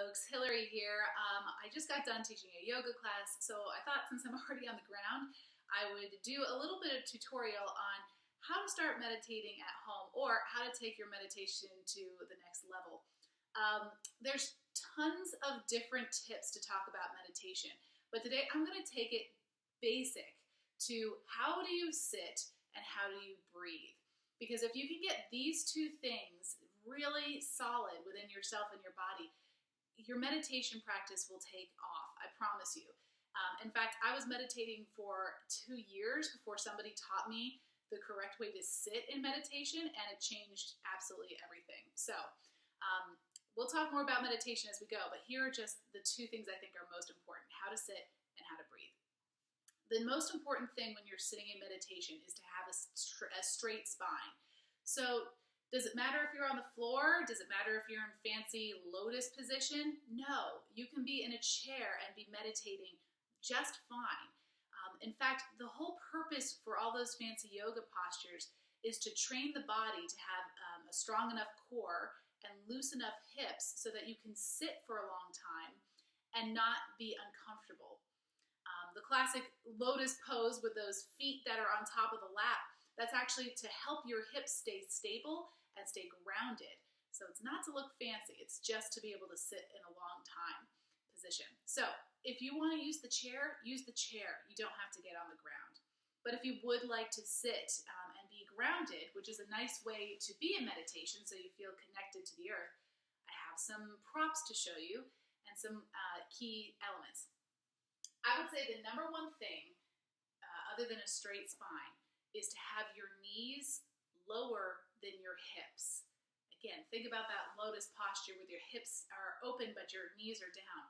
folks, Hillary here. I just got done teaching a yoga class, so I thought since I'm already on the ground, I would do a little bit of tutorial on how to start meditating at home or how to take your meditation to the next level. There's tons of different tips to talk about meditation, but today I'm going to take it basic to how do you sit and how do you breathe. Because if you can get these two things really solid within yourself and your body, your meditation practice will take off, I promise you. In fact, I was meditating for 2 years before somebody taught me the correct way to sit in meditation, and it changed absolutely everything. So we'll talk more about meditation as we go, but here are just the two things I think are most important: how to sit and how to breathe. The most important thing when you're sitting in meditation is to have a straight spine. So does it matter if you're on the floor? Does it matter if you're in fancy lotus position? No, you can be in a chair and be meditating just fine. In fact, the whole purpose for all those fancy yoga postures is to train the body to have a strong enough core and loose enough hips so that you can sit for a long time and not be uncomfortable. The classic lotus pose with those feet that are on top of the lap, that's actually to help your hips stay stable and stay grounded. So it's not to look fancy, it's just to be able to sit in a long time position. So if you want to use the chair, use the chair. You don't have to get on the ground. But if you would like to sit and be grounded, which is a nice way to be in meditation so you feel connected to the earth, I have some props to show you and some key elements. I would say the number one thing, other than a straight spine, is to have your knees lower than your hips. Again, think about that lotus posture with your hips are open but your knees are down.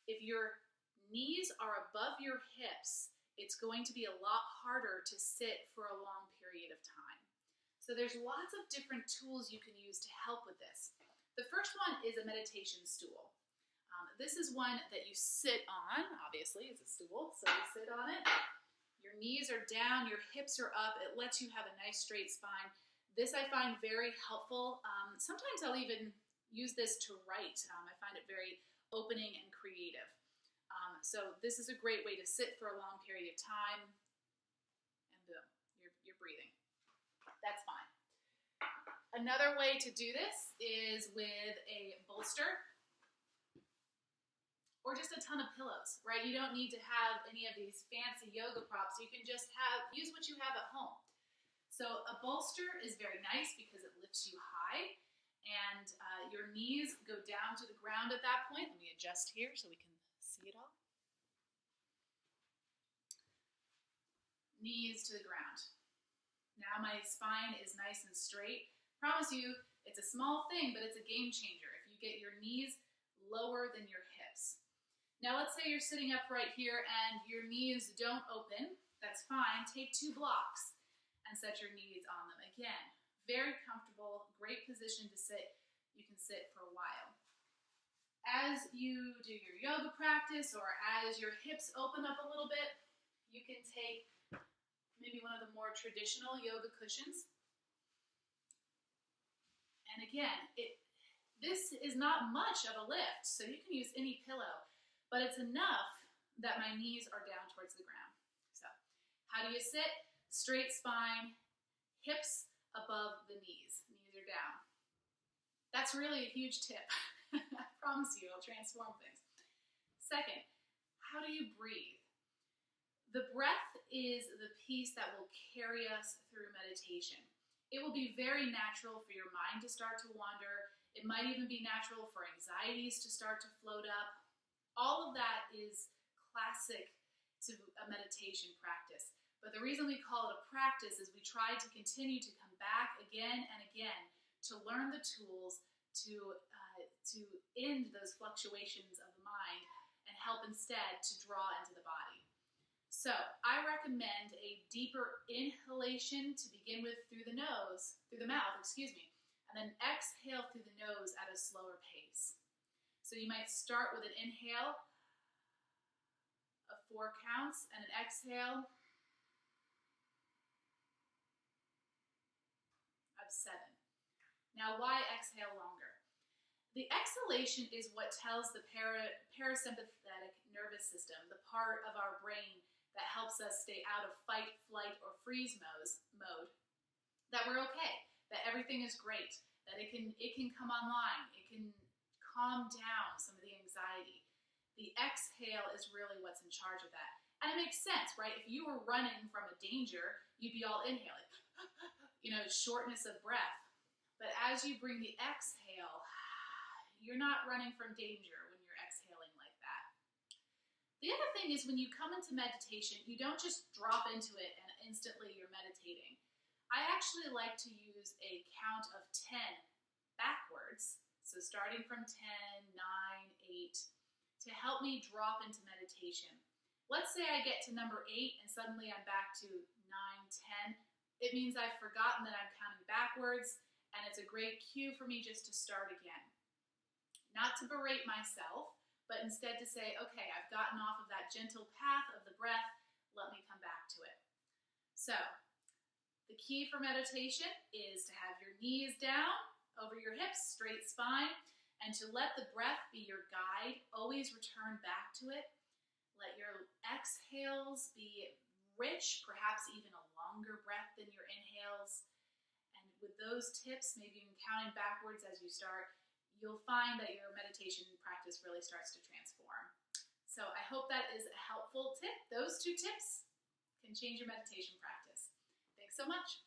If your knees are above your hips, it's going to be a lot harder to sit for a long period of time. So there's lots of different tools you can use to help with this. The first one is a meditation stool. This is one that you sit on. Obviously, it's a stool, so you sit on it. Your knees are down, your hips are up. It lets you have a nice straight spine. This I find very helpful. Sometimes I'll even use this to write. I find it very opening and creative. So this is a great way to sit for a long period of time, and boom, you're breathing. That's fine. Another way to do this is with a bolster or just a ton of pillows, right? You don't need to have any of these fancy yoga props. You can just use what you have at home. So a bolster is very nice because it lifts you high, and your knees go down to the ground at that point. Let me adjust here so we can see it all. Knees to the ground. Now my spine is nice and straight. Promise you, it's a small thing, but it's a game changer if you get your knees lower than your hips. Now let's say you're sitting upright here and your knees don't open. That's fine. Take 2 blocks and set your knees on them. Again, very comfortable, great position to sit. You can sit for a while. As you do your yoga practice or as your hips open up a little bit, you can take maybe one of the more traditional yoga cushions. And again, this is not much of a lift, so you can use any pillow, but it's enough that my knees are down towards the ground. So how do you sit? Straight spine, hips above the knees. Knees are down. That's really a huge tip. I promise you, it'll transform things. Second, how do you breathe? The breath is the piece that will carry us through meditation. It will be very natural for your mind to start to wander. It might even be natural for anxieties to start to float up. All of that is classic to a meditation practice. But the reason we call it a practice is we try to continue to come back again and again to learn the tools to end those fluctuations of the mind and help instead to draw into the body. So I recommend a deeper inhalation to begin with through the mouth, and then exhale through the nose at a slower pace. So you might start with an inhale of 4 counts and an exhale of 7. Now, why exhale longer? The exhalation is what tells the parasympathetic nervous system, the part of our brain that helps us stay out of fight, flight, or freeze mode, that we're okay, that everything is great, that it can come online, it can calm down some of the anxiety. The exhale is really what's in charge of that. And it makes sense, right? If you were running from a danger, you'd be all inhaling, shortness of breath. But as you bring the exhale, you're not running from danger when you're exhaling like that. The other thing is when you come into meditation, you don't just drop into it and instantly you're meditating. I actually like to use a count of 10 backwards. So starting from 10, 9, 8, to help me drop into meditation. Let's say I get to number 8 and suddenly I'm back to 9, 10. It means I've forgotten that I'm counting backwards, and it's a great cue for me just to start again. Not to berate myself, but instead to say, okay, I've gotten off of that gentle path of the breath, let me come back to it. So, the key for meditation is to have your knees down, over your hips, straight spine, and to let the breath be your guide. Always return back to it. Let your exhales be rich, perhaps even a longer breath than your inhales. And with those tips, maybe even counting backwards as you start, you'll find that your meditation practice really starts to transform. So I hope that is a helpful tip. Those 2 tips can change your meditation practice. Thanks so much.